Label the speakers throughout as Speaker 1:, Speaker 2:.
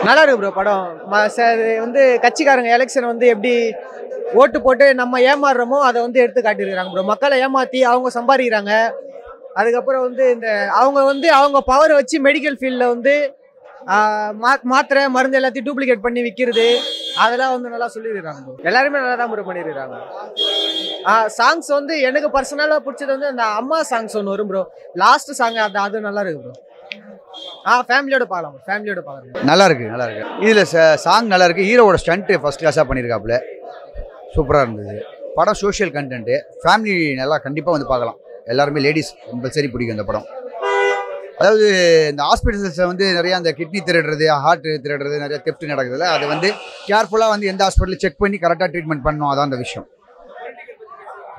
Speaker 1: நல்லா இருக்கு ப்ரோ படம். வந்து கட்சிக்காரங்க எலெக்ஷன் வந்து எப்படி ஓட்டு போட்டு நம்ம ஏமாறுறோமோ அதை வந்து எடுத்து காட்டியிருக்கிறாங்க ப்ரோ. மக்களை ஏமாற்றி அவங்க சம்பாதிக்கிறாங்க. அதுக்கப்புறம் வந்து அவங்க பவர் வச்சு மெடிக்கல் ஃபீல்டில் வந்து மாத்திரை மருந்து எல்லாத்தையும் டூப்ளிகேட் பண்ணி விற்கிறது, அதெல்லாம் வந்து நல்லா சொல்லியிருக்காங்க ப்ரோ. எல்லாருமே நல்லா தான் ப்ரோ பண்ணியிருக்காங்க. சாங்ஸ் வந்து எனக்கு பர்சனலாக பிடிச்சது வந்து அந்த அம்மா சாங்ஸ் ஒன்று வரும் ப்ரோ, லாஸ்ட் சாங், அது நல்லா இருக்கு ப்ரோ. ஃபேமிலியோட பார்க்கலாம்.
Speaker 2: நல்லா இருக்கு இதில் சாங் நல்லா இருக்கு. ஹீரோவோட ஸ்டண்ட் ஃபர்ஸ்ட் கிளாஸாக பண்ணியிருக்காப்புல, சூப்பராக இருந்தது. படம் சோஷியல் கண்டென்ட்டு, ஃபேமிலி நல்லா கண்டிப்பாக வந்து பார்க்கலாம். எல்லாருமே லேடிஸ் கம்பல்சரி பிடிக்கும் இந்த படம். அதாவது இந்த ஹாஸ்பிட்டல்ஸில் வந்து நிறையா அந்த கிட்னி திருடுறது, ஹார்ட் திருடுறது, நிறையா தெஃப்ட் நடக்குதுல்ல, அதை வந்து கேர்ஃபுல்லாக வந்து எந்த ஹாஸ்பிட்டலில் செக் பண்ணி கரெக்டாக ட்ரீட்மெண்ட் பண்ணணும். அதான் அந்த விஷயம்.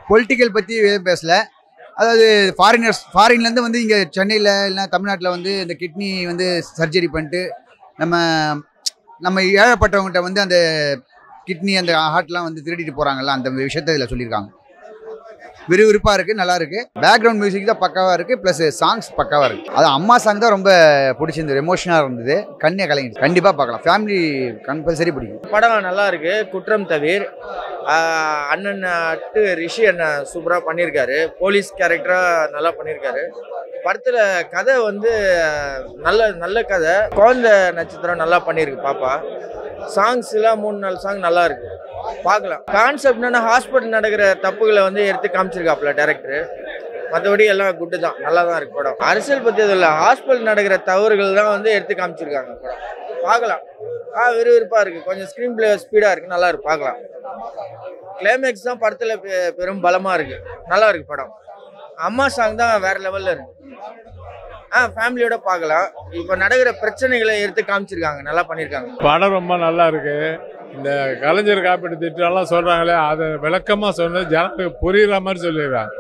Speaker 2: பொலிட்டிக்கல் பற்றி பேசல. அதாவது ஃபாரின்லேருந்து வந்து இங்கே சென்னையில் இல்லை தமிழ்நாட்டில் வந்து இந்த கிட்னி வந்து சர்ஜரி பண்ணிட்டு நம்ம ஏழப்பட்டவங்ககிட்ட வந்து அந்த கிட்னி அந்த ஹார்ட்லாம் வந்து திருடிட்டு போகிறாங்கல்ல, அந்த விஷயத்தை இதில் சொல்லியிருக்காங்க. விறுவிறுப்பாக இருக்குது, நல்லா இருக்குது. பேக்ரவுண்ட் மியூசிக் தான் பக்காவாக இருக்குது, ப்ளஸ் சாங்ஸ் பக்காவாக இருக்குது. அது அம்மா சாங் தான் ரொம்ப பிடிச்சிருந்தது, எமோஷனாக இருந்தது, கண்ணே கலைஞர். கண்டிப்பாக பார்க்கலாம், ஃபேமிலி கம்பல்சரி பிடிக்கும்.
Speaker 3: படம் நல்லா இருக்குது. குற்றம் தவிர அண்ணன் ரிஷி அண்ணன் சூப்பராக பண்ணியிருக்காரு. போலீஸ் கேரக்டராக நல்லா பண்ணியிருக்காரு. படத்தில் கதை வந்து நல்ல கதை. குழந்தை நட்சத்திரம் நல்லா பண்ணியிருக்கு பாப்பா. சாங்ஸ்லாம் 3-4 சாங் நல்லா இருக்கு, பார்க்கலாம். கான்செப்ட் என்னன்னா ஹாஸ்பிட்டல் நடக்கிற தப்புகளை வந்து எடுத்து காமிச்சிருக்காப்புல டைரக்டர். மற்றபடி எல்லாம் குட்டு தான், நல்லா தான் இருக்கு படம். அரசியல் பற்றி எதுவும் இல்லை, ஹாஸ்பிட்டல் நடக்கிற தவறுகள் தான் வந்து எடுத்து காமிச்சிருக்காங்க படம். பார்க்கலாம். விறுவிறுப்பாக இருக்குது, கொஞ்சம் ஸ்க்ரீன் பிளே ஸ்பீடாக இருக்குது, நல்லா இருக்கு, பார்க்கலாம். கிளைமேக்ஸ் தான் படத்தில் பெரும் பலமாக இருக்குது, நல்லா இருக்கு படம். அம்மா சாங் தான் வேற லெவலில் இருக்கு. ஃபேமிலியோட பார்க்கலாம். இப்போ நடக்கிற பிரச்சனைகளை எடுத்து காமிச்சிருக்காங்க, நல்லா பண்ணியிருக்காங்க.
Speaker 4: படம் ரொம்ப நல்லா இருக்கு. இந்த கலைஞர் காப்பீட்டு திட்டம்லாம் சொல்கிறாங்களே, அதை விளக்கமாக சொன்னது ஜனங்களுக்கு புரிகிற மாதிரி சொல்லிடுறாங்க.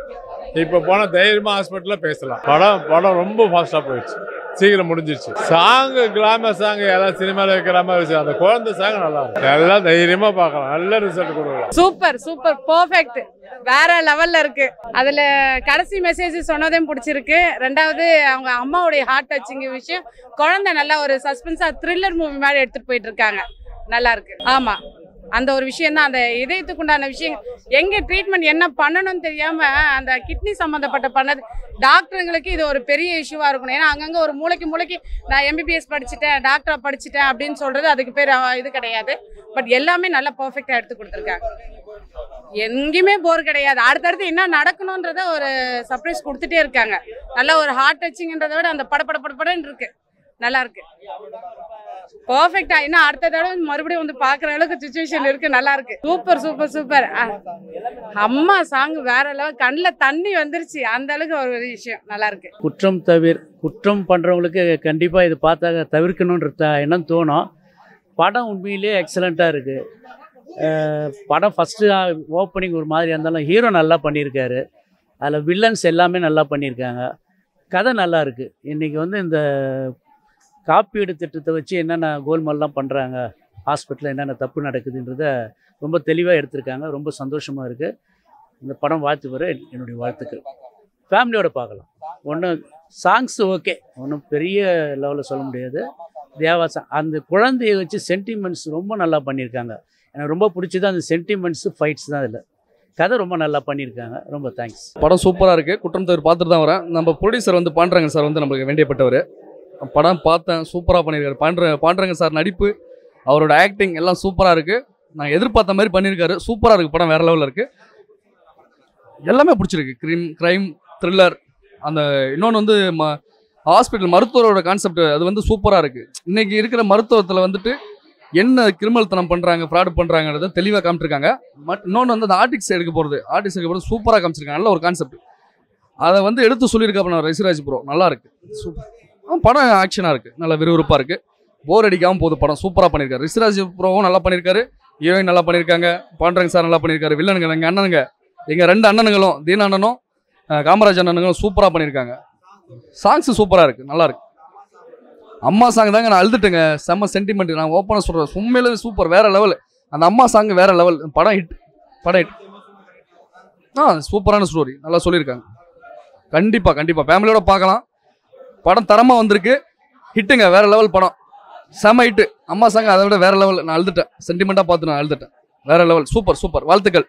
Speaker 4: இப்போ போனால் தைரியமாக ஹாஸ்பிட்டலில் பேசலாம். படம் ரொம்ப ஃபாஸ்ட்டாக போயிடுச்சு, சீக்கிரம் முடிஞ்சிருச்சு. சாங்கு கிளாமர் சாங் எல்லாம் சினிமாவில் வைக்கிற மாதிரி வச்சு, அந்த குழந்தை சாங் நல்லா இருக்கும். எல்லாம் தைரியமாக பார்க்கலாம், நல்ல ரிசல்ட் கொடுக்கலாம்.
Speaker 5: சூப்பர் பர்ஃபெக்ட், வேற லெவல்ல இருக்கு. அதுல கடைசி மெசேஜ் சொன்னதையும் பிடிச்சிருக்கு. ரெண்டாவது அவங்க அம்மாவுடைய ஹார்ட் டச்சிங் விஷயம், குழந்தை நல்லா ஒரு சஸ்பென்ஸா த்ரில்லர் மூவி மாதிரி எடுத்துட்டு போயிட்டு இருக்காங்க, நல்லா இருக்கு. ஆமா, அந்த ஒரு விஷயம் தான், அந்த இதயத்துக்கு உண்டான விஷயம். எங்க ட்ரீட்மெண்ட் என்ன பண்ணணும்னு தெரியாம அந்த கிட்னி சம்மந்தப்பட்ட பண்ணது டாக்டருங்களுக்கு இது ஒரு பெரிய இஷ்யூவா இருக்கணும். ஏன்னா அங்கங்க ஒரு மூளைக்கு நான் எம்பிபிஎஸ் படிச்சுட்டேன், டாக்டரா படிச்சுட்டேன் அப்படின்னு சொல்றது அதுக்கு பேர் இது கிடையாது. பட் எல்லாமே நல்லா பர்ஃபெக்டா எடுத்து கொடுத்துருக்காங்க. எங்கேயுமே போர் கிடையாது. அடுத்தடுத்து என்ன நடக்கணும்ன்றத ஒரு சர்ப்ரைஸ் கொடுத்துட்டே இருக்காங்க. நல்லா ஒரு ஹார்ட் டச்சிங்ன்றதை விட அந்த படன்னு இருக்கு, நல்லா இருக்கு, பர்ஃபெக்டா. இன்னும் அடுத்த தடவை மறுபடியும் வந்து பாக்குற அளவுக்கு சிச்சுவேஷன் இருக்கு, நல்லா இருக்கு. சூப்பர். அம்மா சாங் வேற லெவல், கண்ணில் தண்ணி வந்துருச்சு, அந்த அளவுக்கு ஒரு விஷயம், நல்லா இருக்கு.
Speaker 6: குற்றம் பண்றவங்களுக்கு கண்டிப்பா இது பார்த்தாங்க தவிர்க்கணுன்ற எண்ணம் தோணும். படம் உண்மையிலேயே எக்ஸலண்ட்டாக இருக்குது. படம் ஃபஸ்ட்டு ஓப்பனிங் ஒரு மாதிரியாக இருந்தாலும் ஹீரோ நல்லா பண்ணியிருக்காரு. அதில் வில்லன்ஸ் எல்லாமே நல்லா பண்ணியிருக்காங்க. கதை நல்லா இருக்குது. இன்றைக்கி வந்து இந்த காப்பீடு திட்டத்தை வச்சு என்னென்ன கோல்மால்லாம் பண்ணுறாங்க, ஹாஸ்பிட்டலில் என்னென்ன தப்பு நடக்குதுன்றத ரொம்ப தெளிவாக எடுத்திருக்காங்க. ரொம்ப சந்தோஷமாக இருக்குது. இந்த படம் வாழ்த்து வர என்னுடைய வாழ்த்துக்கள். ஃபேமிலியோடு பார்க்கலாம். சாங்ஸ் ஓகே, ஒன்றும் பெரிய லெவலில் சொல்ல முடியாது. தேவாசா அந்த குழந்தையை வச்சு சென்டிமெண்ட்ஸ் ரொம்ப நல்லா பண்ணியிருக்காங்க. எனக்கு ரொம்ப பிடிச்சது அந்த சென்டிமெண்ட்ஸு ஃபைட்ஸ் தான். இதில் கதை ரொம்ப நல்லா பண்ணியிருக்காங்க. ரொம்ப தேங்க்ஸ்.
Speaker 7: படம் சூப்பராக இருக்குது. குற்றம் தவிர பார்த்துட்டு தான் வரேன். நம்ம ப்ரொடியூசர் வந்து பாண்டரங்கன் சார் வந்து நம்மளுக்கு வேண்டியப்பட்டவர். படம் பார்த்தேன், சூப்பராக பண்ணியிருக்காரு. பாண்டரங்கன் சார் நடிப்பு, அவரோட ஆக்டிங் எல்லாம் சூப்பராக இருக்குது. நான் எதிர்பார்த்த மாதிரி பண்ணியிருக்காரு. சூப்பராக இருக்குது. படம் வேறு லெவலில் இருக்குது. எல்லாமே பிடிச்சிருக்கு. Crime thriller. அந்த இன்னொன்று வந்து ஹாஸ்பிட்டல் மருத்துவரோட கான்செப்ட் அது வந்து சூப்பராக இருக்குது. இன்றைக்கி இருக்கிற மருத்துவத்தில் வந்துட்டு என்ன கிரிமினல்தனம் பண்ணுறாங்க, ஃப்ராடு பண்ணுறாங்கிறத தெளிவாக காமிச்சிருக்காங்க. இன்னொன்று வந்து அந்த ஆர்டிஸ்ட் எடுக்க போகிறது சூப்பராக காமிச்சிருக்காங்க. நல்ல ஒரு கான்செப்ட். அதை வந்து எடுத்து சொல்லியிருக்காப்ப ரிஷிராஜ் ப்ரோ, நல்லா இருக்குது. சூப்பர். படம் ஆக்ஷனாக இருக்குது, நல்லா விறுவிறுப்பாக இருக்குது. போர் அடிக்காமல் போகுது. படம் சூப்பராக பண்ணியிருக்காரு. ரிஷிராஜ் ப்ரோவும் நல்லா பண்ணியிருக்காரு. ஹீரோயின் நல்லா பண்ணியிருக்காங்க. பாண்டரங்க சார் நல்லா பண்ணியிருக்காரு. வில்லனுங்க எங்கள் அண்ணனுங்க, எங்கள் 2 அண்ணனுங்களும், தீன அண்ணனும் காமராஜ் அண்ணனுங்களும் சூப்பராக பண்ணியிருக்காங்க. சாங்ஸு சூப்பராக இருக்குது, நல்லா இருக்குது. அம்மா சாங் தாங்க நான் அழுதுட்டேங்க. செம்ம சென்டிமெண்ட். நான் ஓப்பனாக சொல்கிறேன், உண்மையிலே சூப்பர், வேறு லெவல். அந்த அம்மா சாங் வேறு லெவல். படம் ஹிட். சூப்பரான ஸ்டோரி, நல்லா சொல்லியிருக்காங்க. கண்டிப்பாக ஃபேமிலியோட பார்க்கலாம். படம் தரமாக வந்திருக்கு. ஹிட்டுங்க, வேறு லெவல் படம். செம ஹிட். அம்மா சாங் அதை விட வேற லெவல். நான் அழுதுட்டேன், சென்டிமெண்ட்டாக பார்த்து நான் அழுதுட்டேன். வேற லெவல், சூப்பர் சூப்பர், வாழ்த்துக்கள்.